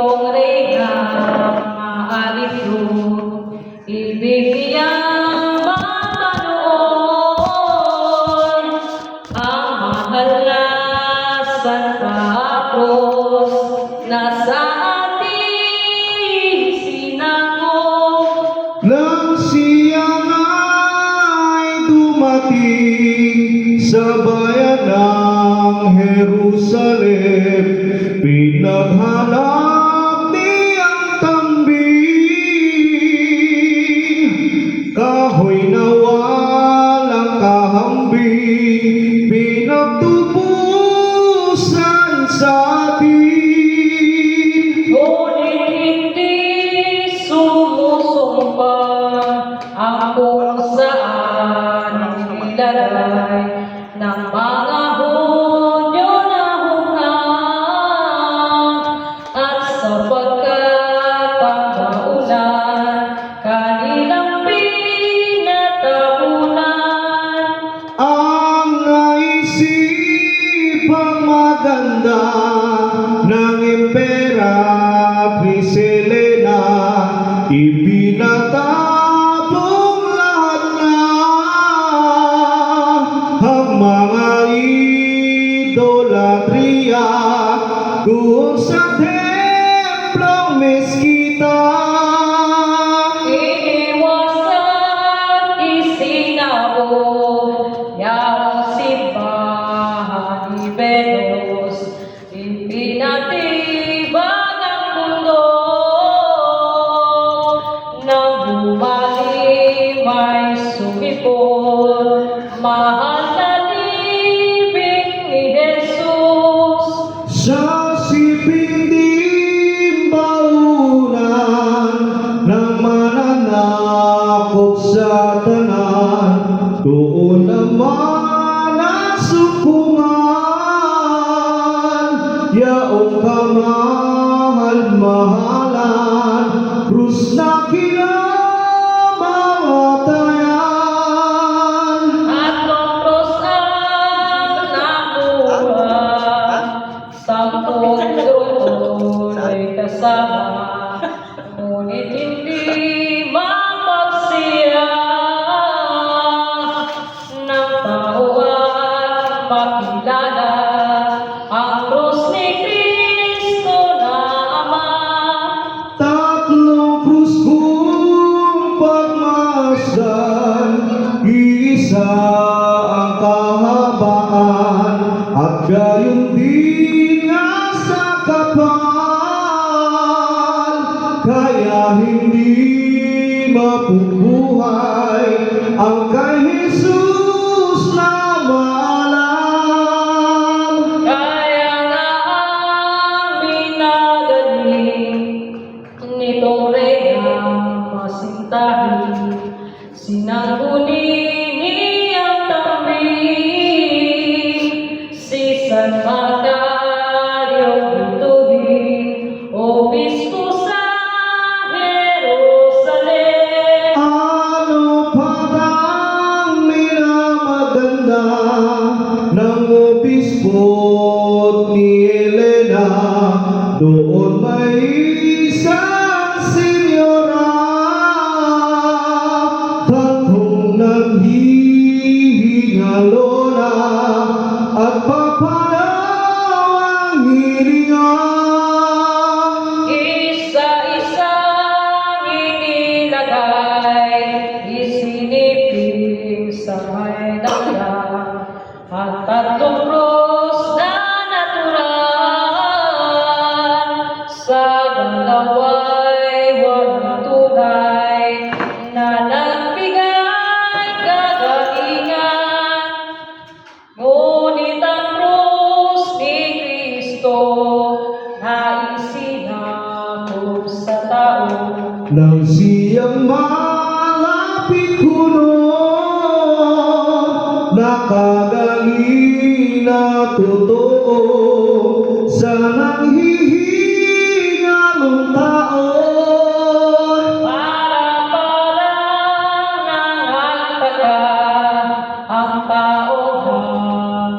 nitong reyna maarito, ibigyan mapanood ang mahal na Santa Cruz na sa ating sinagop. Nang siya ay dumating sa bayan ng Jerusalem, pinaghanap niyang kambing, kahoy na walang kahambing, pinagtubusan sa atin. Ngunit hindi sumusumpa ang kung saan nilagay ng mga Hudyo na hungang, at sapagkat ang kaulan kanilang pinatabunan. Ang naisipang maganda ng Imperatriz Helena, ibinatabong lahat niya ang mga idolatria doon sa templong meskita. Iniwasan, isinabog, yaong simbahan ni Venus, ipinatibag ang mundo. Nang bumalik may sumipon, mahal na libing ni Jesus. Sa sipinding baunan ng mananakot sa tanan, doon naman ang sukungan, yaong kamahal-mahalan, krus na kinamamatayan. At ang krus ang nabuhat, sampung doon ay kasama, ngunit hindi mapagsiya ng tao at makilala ang krus ni Kristo na Ama. Tatlong krus kung pagmasdan, iisa ang kahabaan, at gayon din nga sa kapal, kaya hindi mapubuhay ang kay Jesus na maalam. Kaya nga amin nagaling nitong reyna masintahin, sinangguni niyang tambing, si San Macario Bituhin, obispo sa Jerusalem. Ano pa ang minamaganda ng obispo ni Helena? Doon may isang senyora, tatlong naghihingalona, at papanaw ang hininga. Isa-isang inilagay, isinipin sa may dahya, at tatlong krus na natural, sa dalawa'y walang tunay na nagbigay kagalingan. Ngunit ang krus ni Kristo na isinakop sa tao, Nang siyang malapit kuno, nakagaling na totoo sa nanghihingalong tao. para nangagtaka ang tao na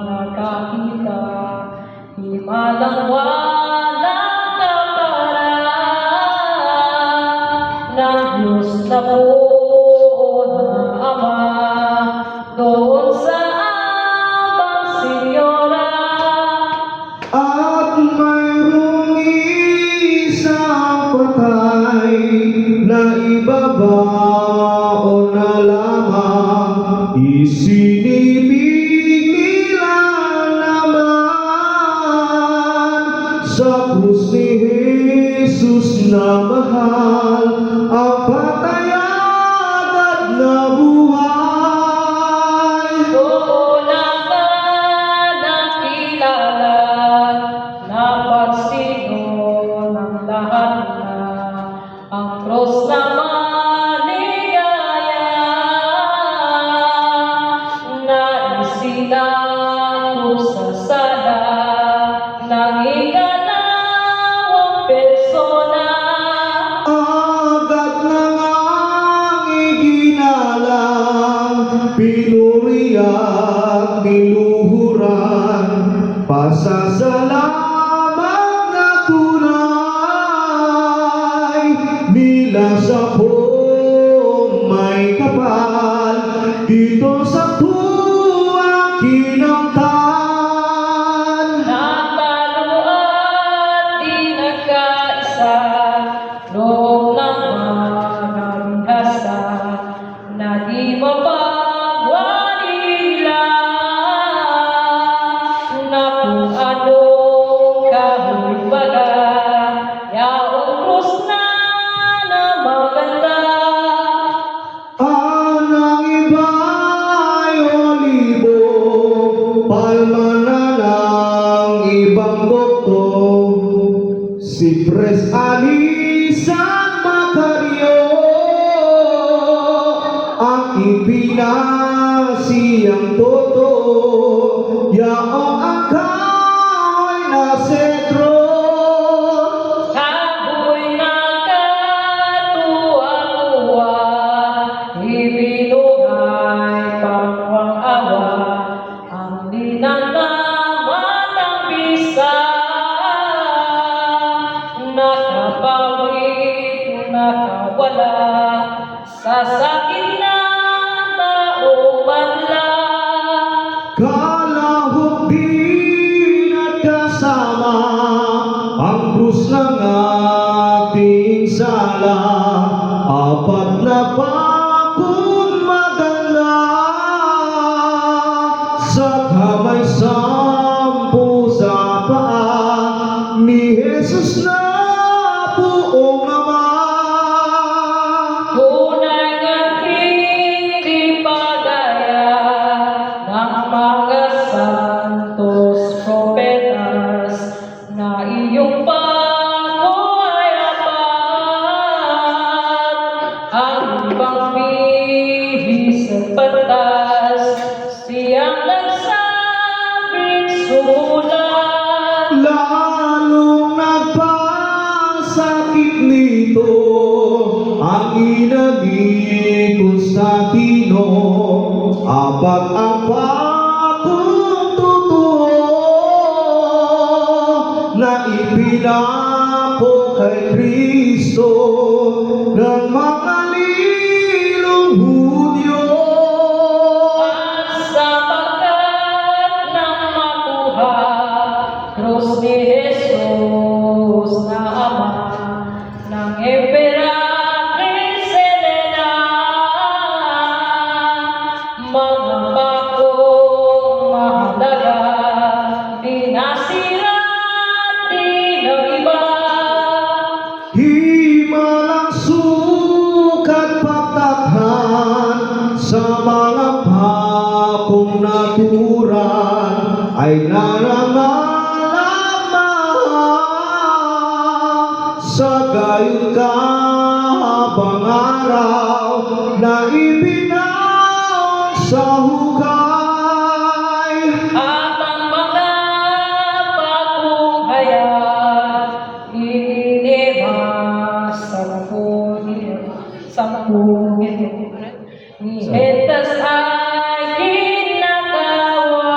nakakita, himalang walang kapara. sa krus ni Jesus na mahal ang patayag at nabuhay. Doon na nakilala na pagsino ng lahat na ang krus na maligaya na isinako sa sala ng ikalawang persona. Agad na ngang iginalang, pinuri at niluhuran, pasasalamat na tunay, nila sa pong may kapal, dito sa tuwang kinamtan. Nakaluan di nagkaisa, loob ng maraming hasa, na di mapagwanila, na kung anong kahoy baga, yaong krus na maganda. Ang iba'y olibo, palma na ng ibang doktor, sipres, anis at makaryo, ang ipinasiyang totoo, yaong ang kahoy na sentro. Ako'y nakatuwa-tuwa, ibinuhay pangwang-awa, ang dinanamatang bisa. Nakapawid, nakawala, sa sakit na taong madla. Kalahok din at kasama ang krus ng ating sala, apat na pakong maganda, sa kamay sampu sa paa ni Jesus na buong Ama. Tunay nga hindi pagaya ng mga santos propetas na iyong pag-uayapan. Ang ibang bihis at patas, siyang nagsabing sumulat. Lalong nagpasakit nito ang ina ni Constantino, apat ang pakong totoo na ipinako kay Kristo ng makalilong Hudyo. Sapagkat nang makuha krus ni Jesus na Ama ng Emperatriz Helena, mga bakong mahalaga, dinasira di ng iba. Himalang sukat patakhan sa mga pakong naturan ay narangalamang sa gayon kahabang araw na ibinaon sa hukay. At ang mga pagbuhayag, iniba sampunin ni Hetas ay kinakawa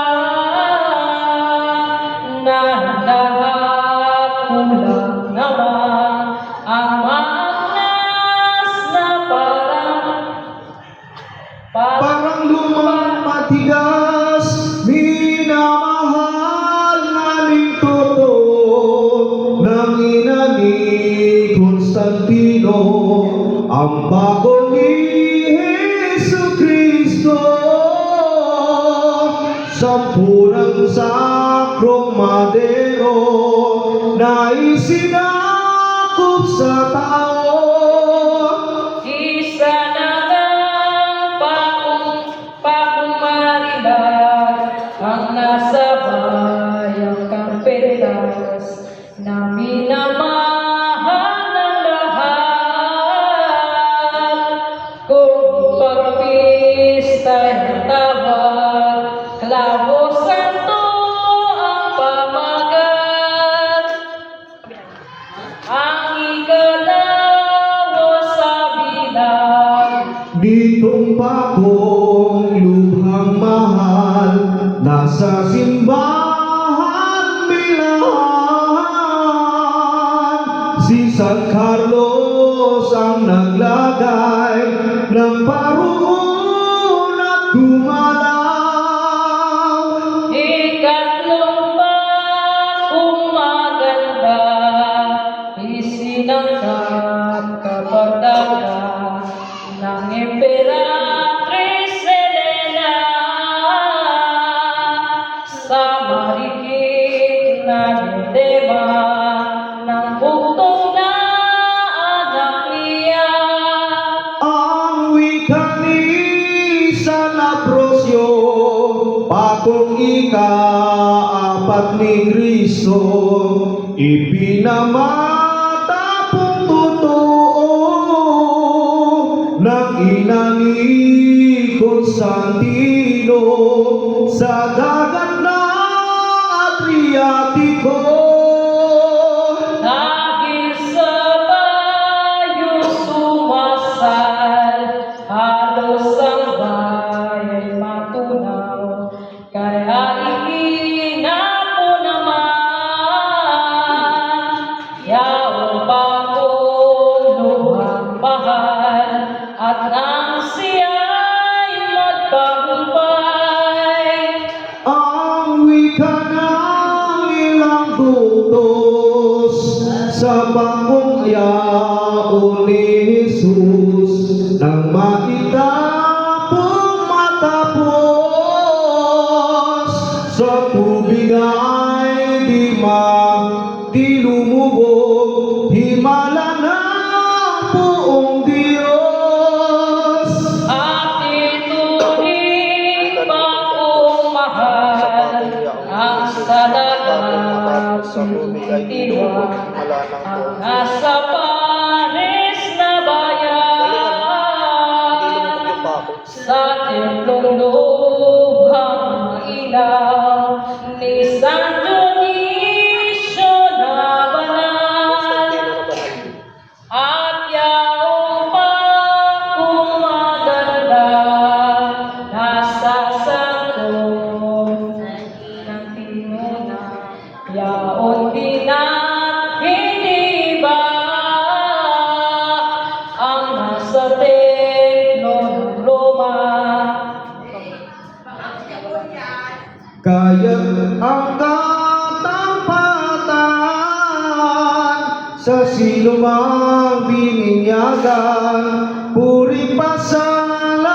na lahat kulang naman ang maagnas na Parang lumang matigas, minamahal namin totoo ng ina ni Constantino, ang bago ni Jesu Cristo. Sampu ng sakrong madero, na isinakop sa tao. Isa na lang pagmarilag ang nasa bayang Carpetas na minamahal ng lahat. Kung pagpista'y tawag, Klabo Santo ang pamagat. Ang ikalawa sa bilang, Nitong bagong lubhang mahal, nasa simbahan bilahan. Si San Carlos ang naglagay ng paruon at gumalaw. ikatlong bagong maganda, isinangkat kapag daga ng Emperatriz Elena sa marikit na diadema ng buktong na anak niya. Ang wika ni San Ambrosio, bagong ika-apat ni Kristo, ipinamatapong totoo ng ina ni Constantino sa dagat na Adriatico. Dahil sa bayo sumasal, halos ang bayan matunaw, kaya ihinapo naman yaong bagong luhang mahal at nang siya'y magpagumpay. Ang wika ng ilang tutos sa bagong yaon ni Jesus nang maitapong matapos sa tubig ay di lumubog, himala ng buong Diyos. At ito'y bagong mahal, ang salamat tinitiwan, ang nasa Paris na bayan, sa templong lubhang ilaw ni San Dionisio na banal. At yaong bagong maganda, nasa sangkot ng tinuna, yaon din at hindi ba ang nasa templo ng Roma. Kaya ang katampatan sa sinumang bininyagan, puri pasalamatan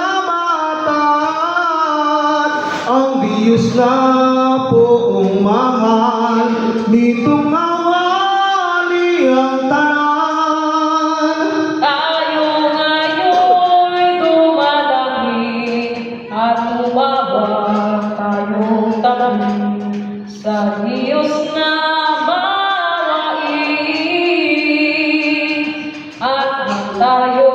ang Diyos na poong mahal, nitong awali ang tanan. Tayo ngayon'y dumalangin at umawag tayong tabi sa Diyos na mawain. At nang tayo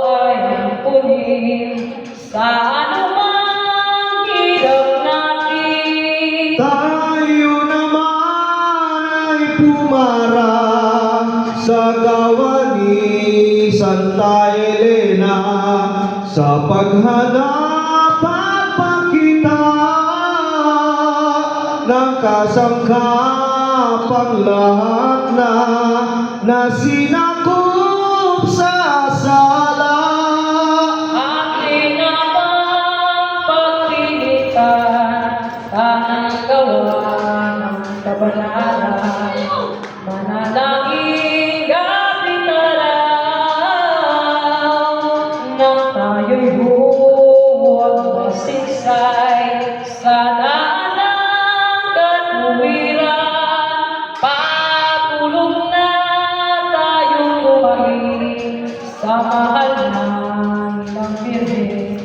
ay ampunin sa anumang hirap natin, Tayo naman ay pumarang sa gawa ni Santa Elena sa paghanap at pagkita ng kasangkapang lahat na sinakop sa sala. atin namang pagpilitan, tanang gawa ng kabanalan, manalangin gabing araw, nang tayo'y huwag masingsay sa daan ng katwiran. mahal ng Birhen,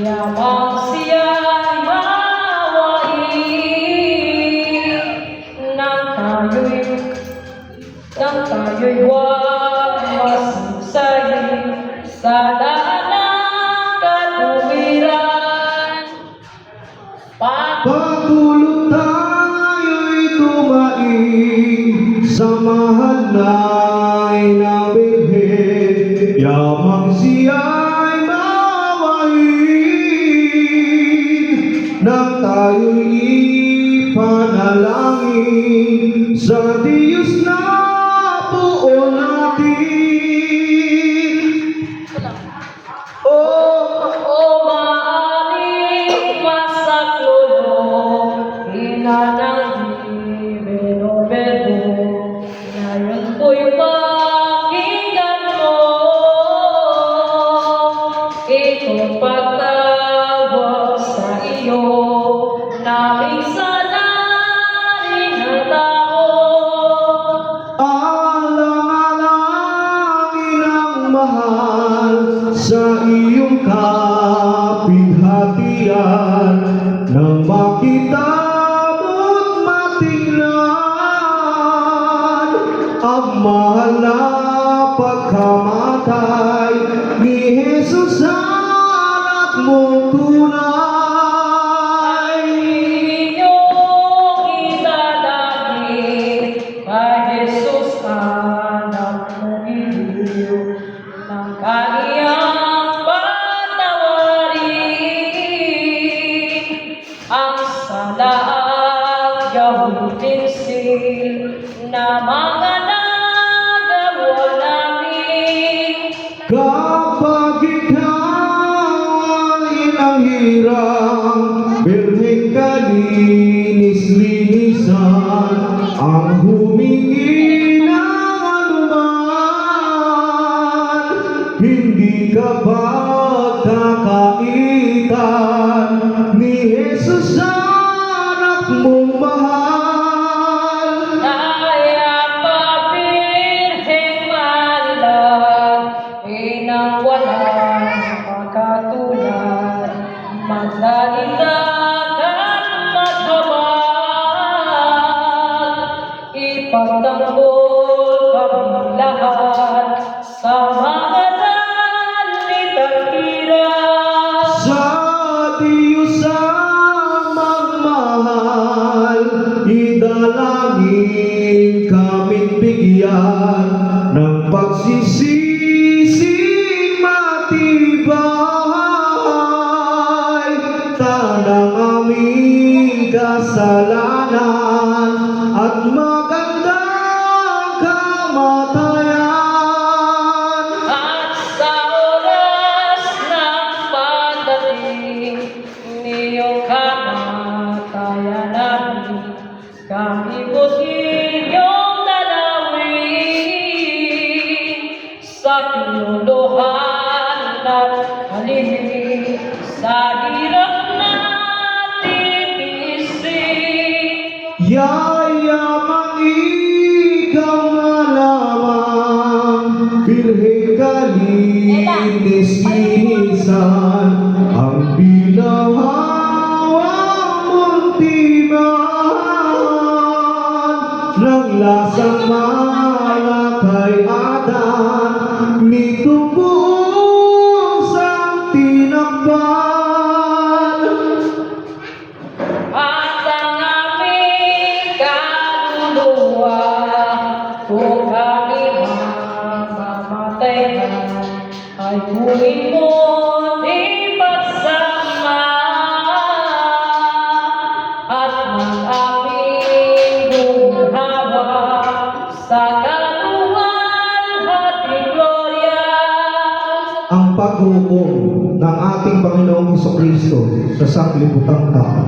yamang siya'y mawain, nang tayo'y huwag masigsayin sa daan ng katuwiran. Pagtulog tayo'y tumain sa mahal na Birhen, yamang siya'y mawain, nang tayo'y ipanalangin sa Diyos na buo natin. O maaring masaklolo, inanang beno-beno, ngayon ko'y pakinggan mo. Ito'y pagtawag sa iyo, naming sanarin ng tao. Alang-alangin ang mahal sa iyong kapinhatian, nang makita mo't matingnan ang mahal na pagkamatay ni Jesus, anak mong tunay. Inyong idalangin kay Jesus, anak mong iliw, ng kaniyang patawarin ang salaang gawin sin na mga nagawa namin. Kapag ikaw ang hirang, Birhen ka linis-linisan, ang humingi ng anuman, hindi ka pagkakaitan ni Jesus, anak mong mahal. Kaya pabirheng malag, inang walang makatulad, magdalitan at maghabag, ipagtanggol kami lahat sa mga dalitang hirap. Sa Diyos ang magmahal, idalangin kaming bigyan ng pagsisising matibay, tanang aming kasalanan at magandang kamatayan. At sa oras ng pagdating niyong kamatayan namin, kami po't inyong dalawin sa kinuluhan at halili sa hirap natin tiisin. Yayamang ikaw na lamang, Birhen ka linis-linisan, ang binawawang muntiman ng lasang malakay Adan, nitubos ang tinakpan. At ang aming kaluluwa, kung kami mamamatay na, ay kunin mo ipagsama at mag-aming buhawa sa kaluwalhating glorya. Ang paghukom ng ating Panginoong Hesukristo sa sanglibutang tao.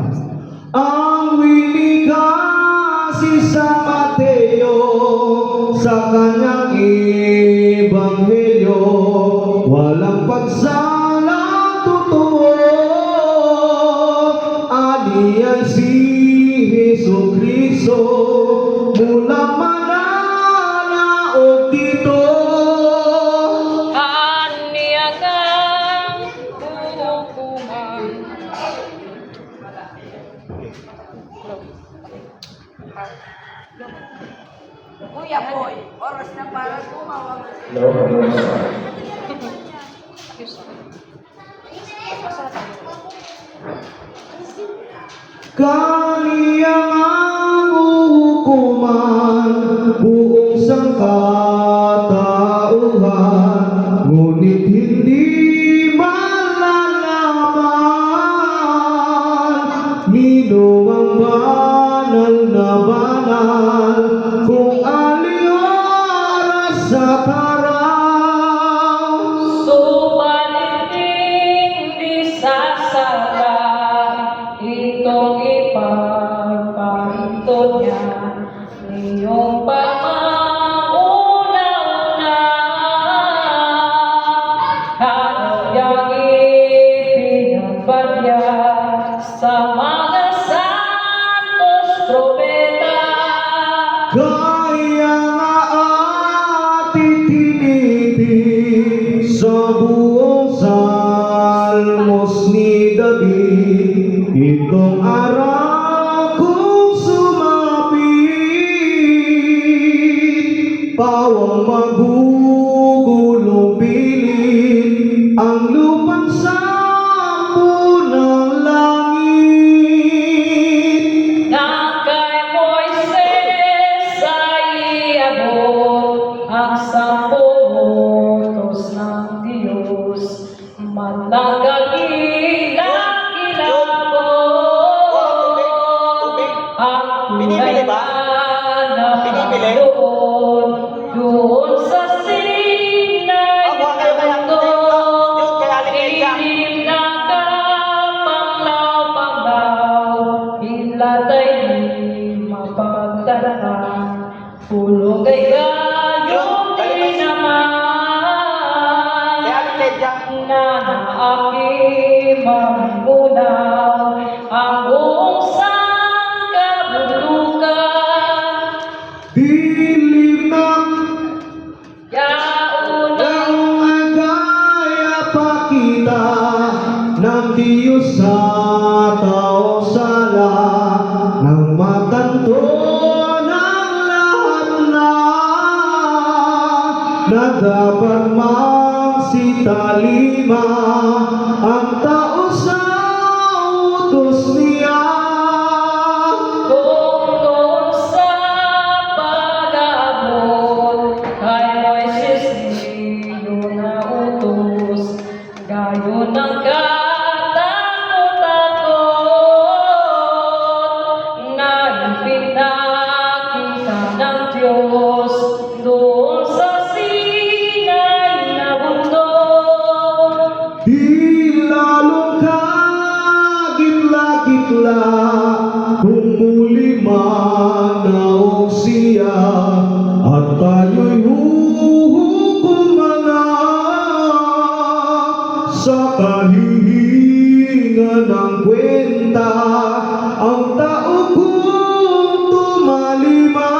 Ang winika si San Mateo sa kanyang ebanghelyo, walang pagsalang totoo, aniyan si Hesukristo mula mananaog dito. At Kuya Boy, oras na para tumawag. Kaniyang ang hukuman buong sangkatauhan, ngunit hindi malalaman nino ang banal na banal kung aliyara sa taraw. Subalit hindi sasala itong ipagparito niya, iyong pamauna-una. Kanyang ipinagbalya sa mga santos propeta. Kaya nga ating tinitig sa buong salmos ni David, itong araw kong sumapit, pawang magugulong pilit ang lupang sampo ng langit. Na kay Moises ay iabot ang 10 utos ng Diyos, malagagilang-kilabot ang Binibili ba? Binibili? doon sa Sinai Aba, kayo kaya- mundo. Yun, kaya linig ka. Ilim na kapanglaw-panglaw, hilatay di mapagdala, pulong ay gayon din naman. Kaya linig ka. Na aking mamunaw ang buong sangkabulukan. Dilim na Yauna ang agaya pakita ng Diyos sa tao sala, nang matanto ng lahat na dapat magsitalima ang tao sa utos niya. kung doon sa pag-aabot kay Moises niyo na utos, gayon ang katakot-takot na ipinakita ng Diyos doon sa Sinai na bundok. Di lalong kagitla-gitla kung muli manaog siya at tayo'y huhukuman na sa kahihingan ng kwenta ang tao kung tumalima.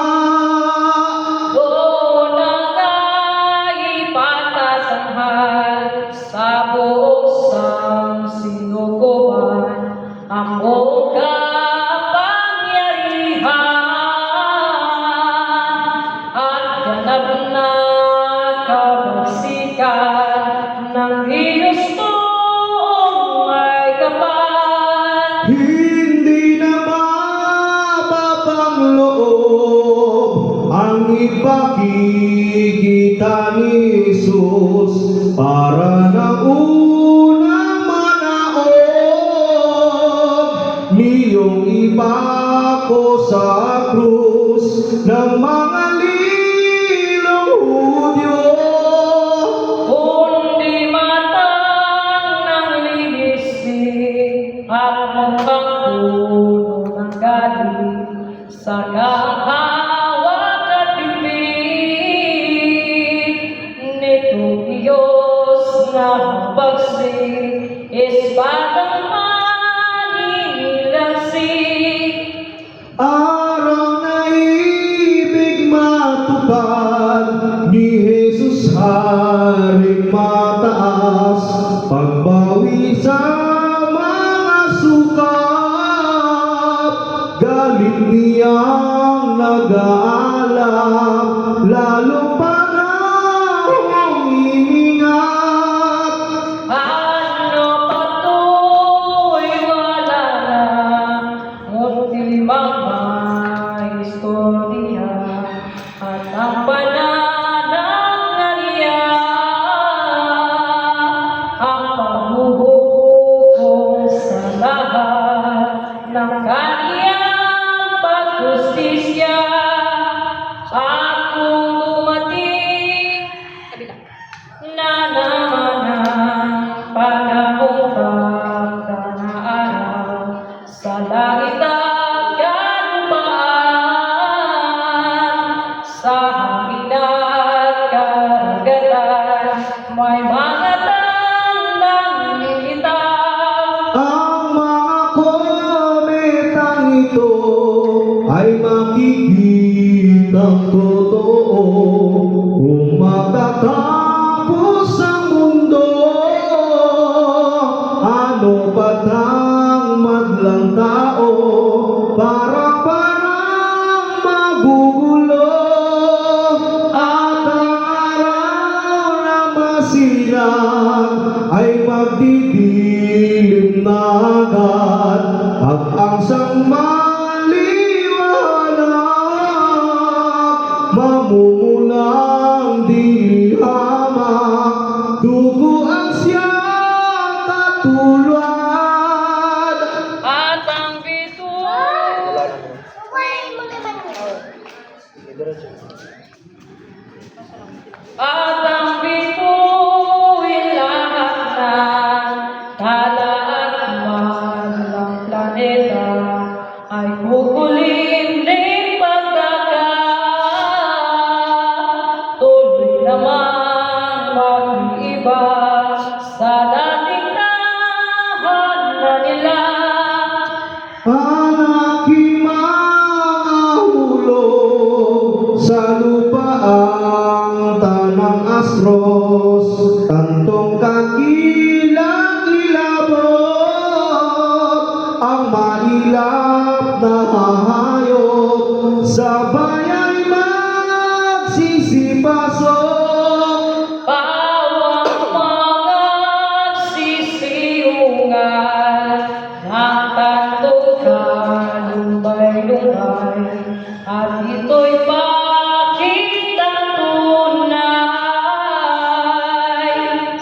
Doon ang naipatas ang hal sa buong sangsinukuban, ang buong kapangyarihan at ganap na kabagsikan ng Diyos kong may kapal. Hindi na mapapangloob ang ipakikita ni Jesus para na unang manaog niyong ipako sa krus ng mga lilong Hudyo. Kundi matang ng linisik at mukhang puno ng galing sa kahawak at bibig nitong Diyos na bagsik, espadang manilansik. Araw na ibig matupad ni Jesus Haring mataas, pagbawi sa mga sukat, galit niya niya at ang pananangaliya ang paghuhukom sa lahat ng kaniyang paghustisya at kung dumating na naman ang panahong pagdanaaraw sa langit at kalupaan, sa hangin at karagatan, may mga tandang lilitaw. Ang mga kometang ito ay makikitang totoo kung matatapos ang mundo. Ano ba't ang madlang tao para parang magugulo at ang araw na masilang ay magdidilim na agad at ang sang maliwanag mamumulang dihamak dugo ang siyang katulad. At ang bituin At ang bituin lahat ng tala at buwan ng planeta ay kukulim din pagdagat. Tuloy naman mag-iiba sa dating tahanan nila. Ang aking mga hulog sa lupa ang tanang astros, tantong kakilang-kilabot ang mailap na hayop sabay ay magsisipasok. Bawat mga sisiyungan ng tatlong kalumbay-lumbay at ito'y pakitang tunay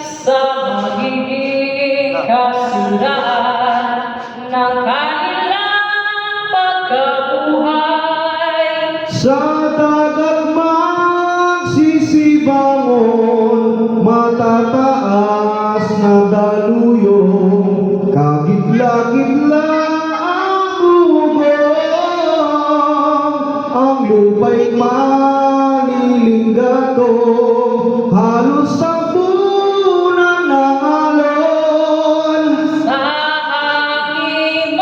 sa magiging kasiraan ng kanilang pagkabuhay. Sa dagat magsisibangon, matataas na daluyong, kagitla-gitla ang bugong, ang lupa'y manilinggatong, halos tampunan ng alon. Sa aking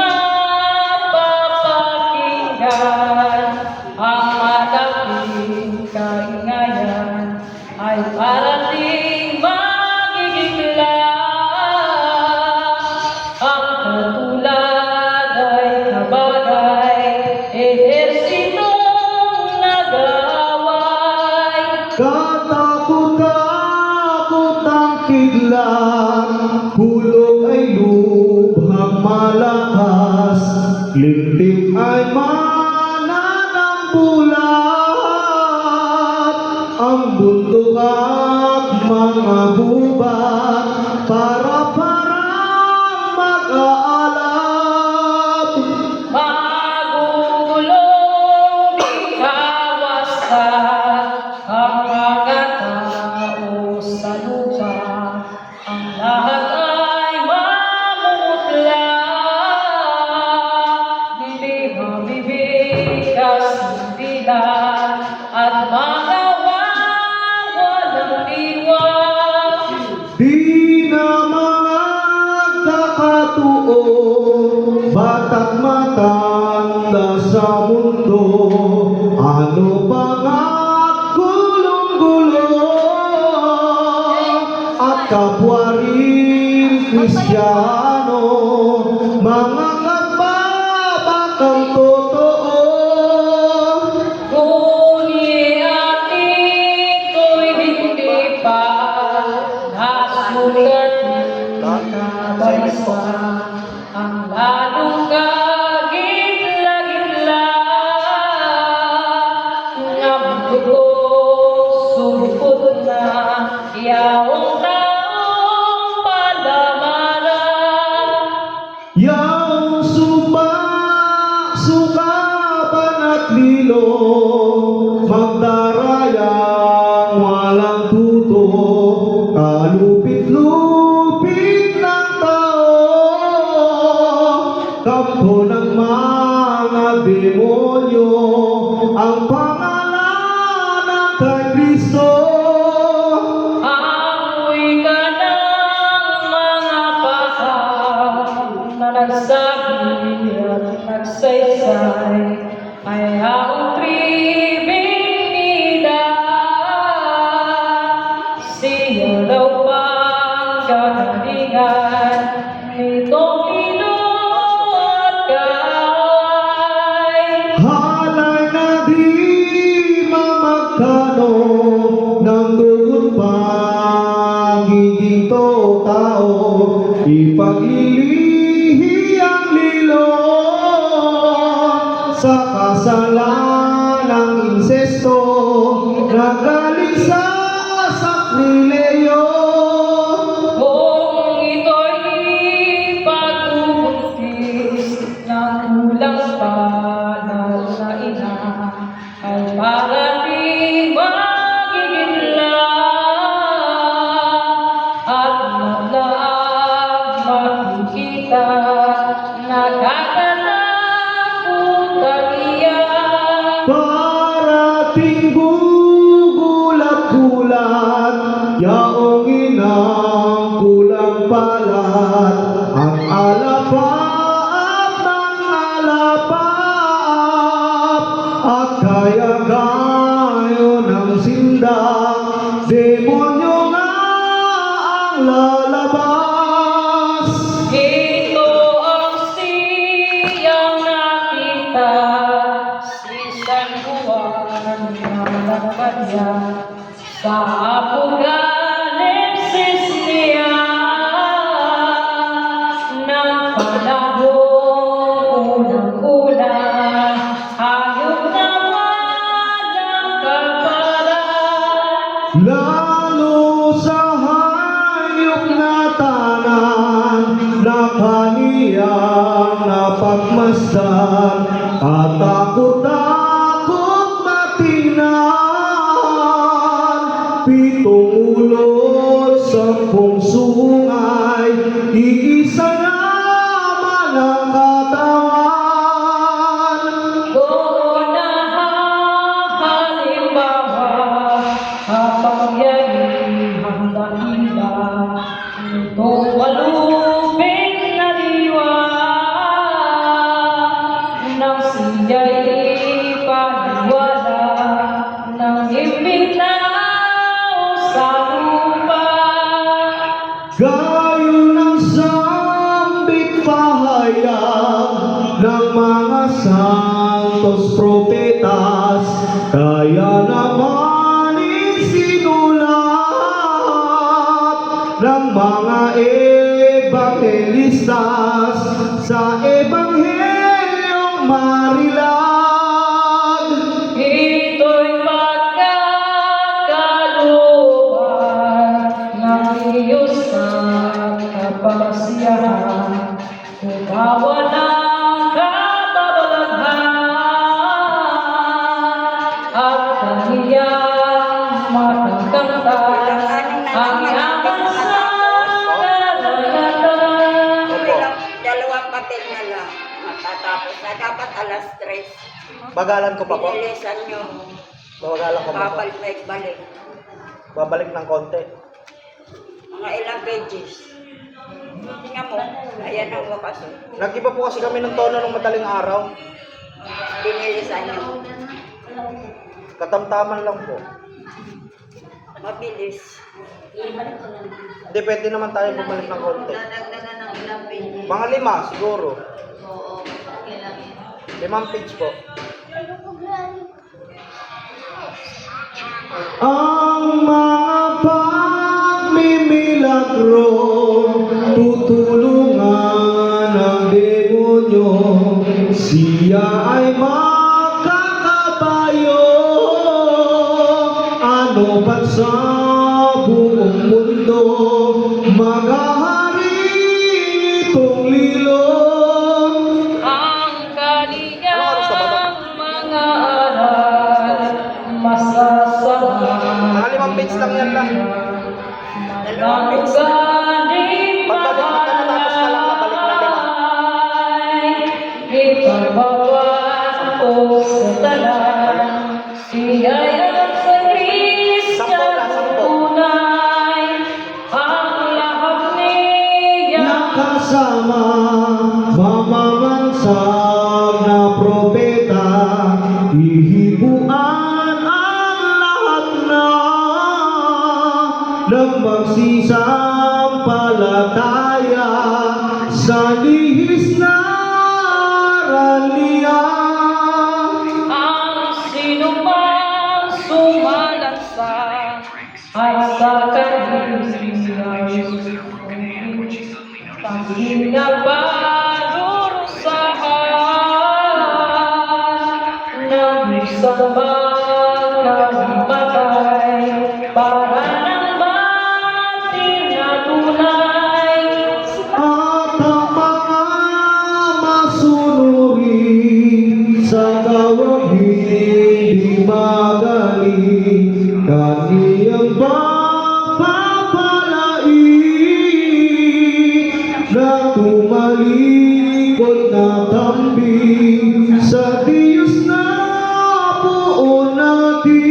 mapapakinggan, ang malaking kaingayan ay parating magigigla. Ang katulad ay kabagay, ehersitong nag-aaway. Katakot-takot ang kidlat, hulog ay lubhang malakas, lintik ay mananambulat, ang bundok at mga gubat para parang mag-aalap. Magugulong di kawasan ang mga tao sa lupa. Ang lahat ay mamumutla. Hindi mabibigas ng bilang at mga wawalang iwan. Di na mga kakatuon, bata't matanda sa mundo, ano ba nga gulong-gulong at kapwa rin Kristiyano, mga kababatang totoo. Ngunit at ito'y hindi pa nasulat na bansa ang lalong kagitla-gitla dugo, sumpot na yaong taong palamara. Yang sukapan at lilo, magdarayang walang tuto, kalupit-lupit ng tao, kampo ng mga demonyo, ang pangalan ng kay Kristo. Amoy ka ng mga pasang na nagsabi at nagsaysay ay ang Trinidad. Siya daw pang kagalingan nitong Pino't kay. Halay na di mamagkano ng dugot pagiging tao, ipaglilihi ang lilo sa kasalanang insesto na galing sa sakrileyo. Kung ito'y pagbubuntis ng kulang panal na ina, ay para di magiging at maglaang makikita nakakatakot iyan. Parating gugulat-gulat, yaong inang kulang palat, ang alapaap ng alapaap, at kaya-gayo ng sindang, demonyo nga ang lalabas. Ito ang siyang nakita, si San Juan na nagpadya sa Apocalipsis niya. Ng panahon unang-una, hayop na walang kaparan. Lalo sa hayop na tanan na kaniyang napagmasdan, at takot-takot matingnan, pitong ulot, 10 sungay, iisa naman ang katawan. Doon na halimbawa, kapangyarihang dakila, nitong waluping na diwa, nang siya'y paniwala, nang ibiglaw sa lupa. Gayo ng sambit pahayag ng mga santos propetas, kaya naman isinulat ng mga evangelistas sa Ebanghelyong Marilag. Ito'y pagkakalooban ng Diyos sa kapasyahan, ugawa ng kababalaghan, at kaniyang matatangtan ang yaman sa kalagatan. Dalawang papel na lang. Matatapos na. Dapat alas 3. Bagalan ko pa po. Pinilisan nyo. Bagalan ko pa po. Babalik. Babalik ng konti. Mga ilang pages. Tingnan mo. Ayan ang wakas. Nag-iba po kasi kami ng tono ng madaling araw. Pinilisan nyo. Katamtaman lang po. Mabilis. Depende naman tayo bumalik ng konti. Nadagdagan ng ilang pages. Mga 5 siguro. Oo. Okay lang yan. 5 page po. Ang mga pagmimilagro, tutulungan ng demonyo, siya ay makakabayo sa buong mundo, maghahari itong lilong. Ang kaniyang mga aral masasama. Mga 5 page lang yan lang. Dalawang page na. Galing Pagbalik magkakatapos na lang nabalik na 5. ipagbabato sa talan, siya'y ang sa Kristiyang tunay, ang lahat niya. Nakasama mamamansag na propeta, hihibuan ang lahat na nagmagsisampalataya sa lihis na aral niya. Ang sinumang sumalansang ay sa kaniya'y pagkinaparurusahan ng isang matay para ng batil na tunay. At ang mga masunurin sa gawang hindi magaling, kaniyang papapalain na tumalikod na kambing sa Diyos na buo natin.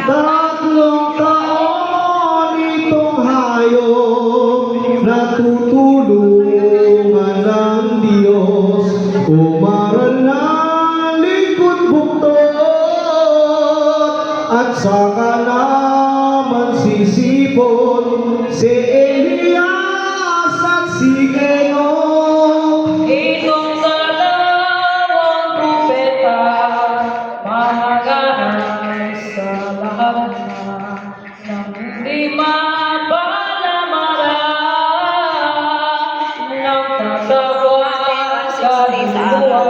3 taon itong hayop na tutulungan ng Diyos, umaral na likod buktot, at saka naman sisipon si Elias at si Enoch. Itong dalawang propeta, mahagaray sa lahat na ng hindi mapalamaran ng tatawag kaluluwa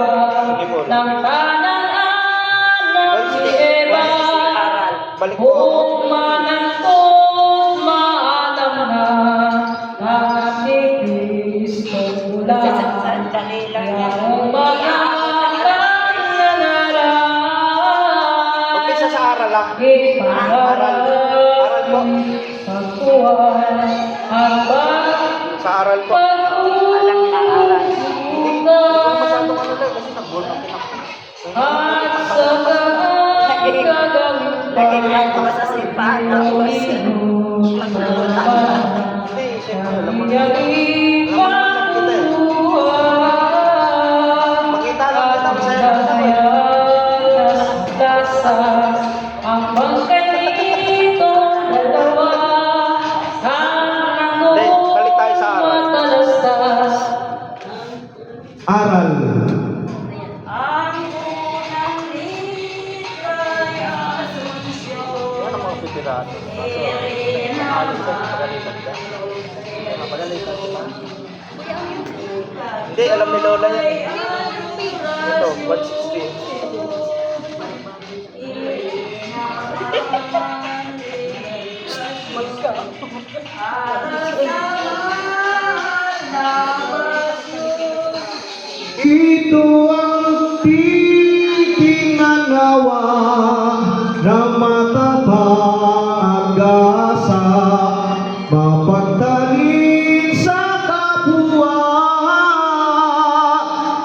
ng tanang anak ni Eva. Balik po ako. Kung manantot maalam na ni Kristo mula. Sandali lang yan. Ang mga nananaray, Umpisa sa aral lang. ipangaral po. pagkuhan, habang Sa aral po. Alang na aral. Masyadong pagkuhan, ano lang kasi nag-goal na pinakita. at sa gagawin Laging lang ako sa simbahan na ako Hindi, siyempre, alam mo na. Makita lang kita masaya na ako. ang bangkay nitong dalawa, Hindi, balik tayo sa aral. matalastas. Aral. Ang unang litra'y Asunsyon. Yan ang mga veterano. Halos sa pagalitan ka. Pagalitan ka. Hindi, alam ni Lola yan. Ito, 160. Ito ang titinanawa ng matatang at gasa, mapagtanim sa kapwa,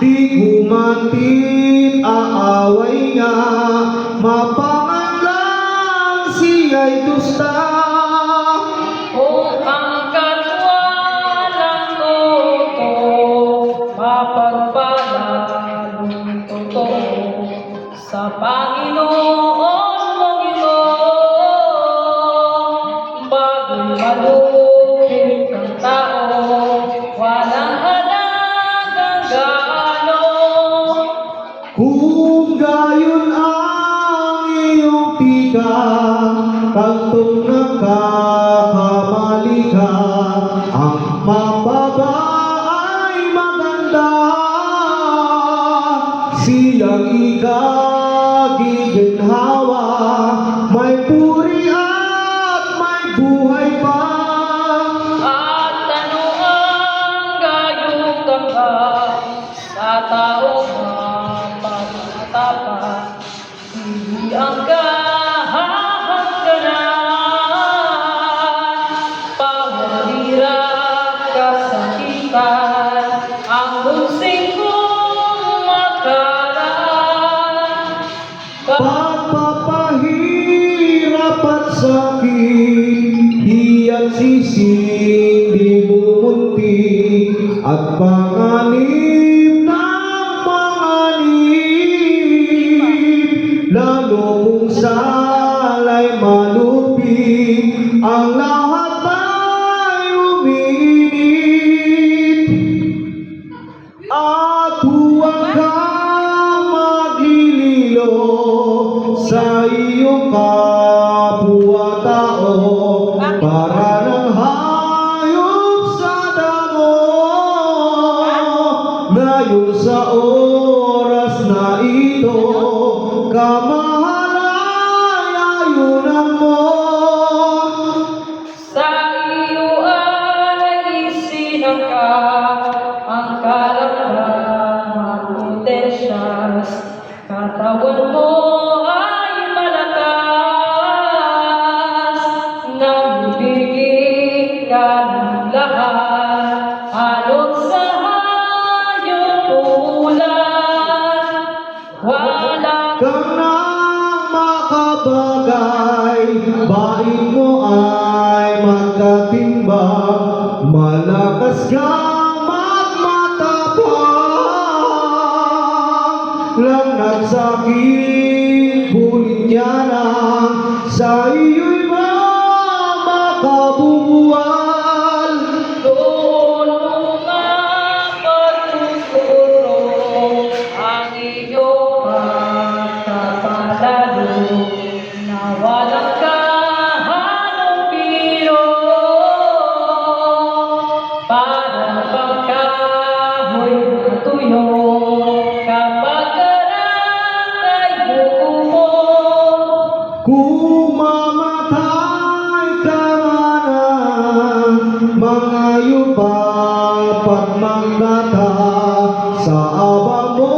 di kumantin aaway nga, mapangalang siya'y dusta. Kung ang katwalang totoo, mapagpalalong totoo, sa Panginoon mong ito, bago'y malupit ang tao, walang halagang gaano. Kung gayon ang iyong tigang, kantong nagkakamali ka, ang mababa ay maganda, siyang ikagiginhawa, may pagpapahirap at sakit, hiyat sisig, di bumunti, at panganib ng panganib, lalo kung sala'y malupit, ang lahat ay umiinit. At huwag kang maglililo sa iyong kapwa-tao, para ng hayop sa damo. Ngayon sa oras na ito, kamahalay ayunan mo. Sa iyo ay isinangka ang karamdaman intensyas. Katawan mo ay malakas, nabibigay ka ng lahat, alok sa hayop ulan. Wala Kang nang makabagay, bain mo ay magkatimbang, malakas ka matapang, lang nagsakit, bulit niya lang, sa iyo'y makabubuwal. doon umapagtuturo ang iyong pagkapalalo, na walang kahalong biro. Parang pagkahoy na tuyo kapag karang ay buko mo. Kung mamatay ka man, mga yupa pagmangkata, sa abang mo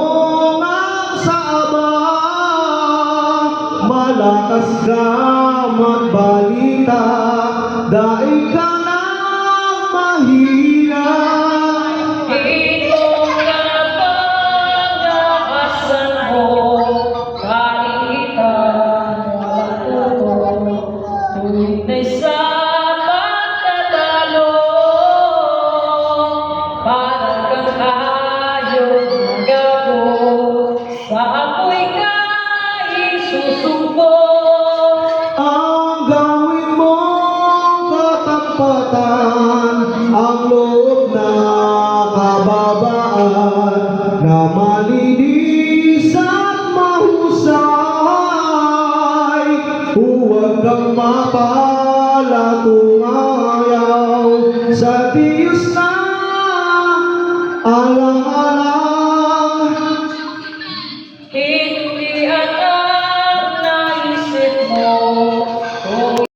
ngang sa abang, malakas ka magbalita, daig ka ng mahina. Ito na pag-aasan mo, kaitan walang tuto, tunay sa pagtatalo. Parang kang hayop na gago, sa apoy ka isusubok. Ang gawin mong katampatan, ang loob na kababaan, na malinis at mahusay. Huwag kang mapalatungayaw sa Diyos na alang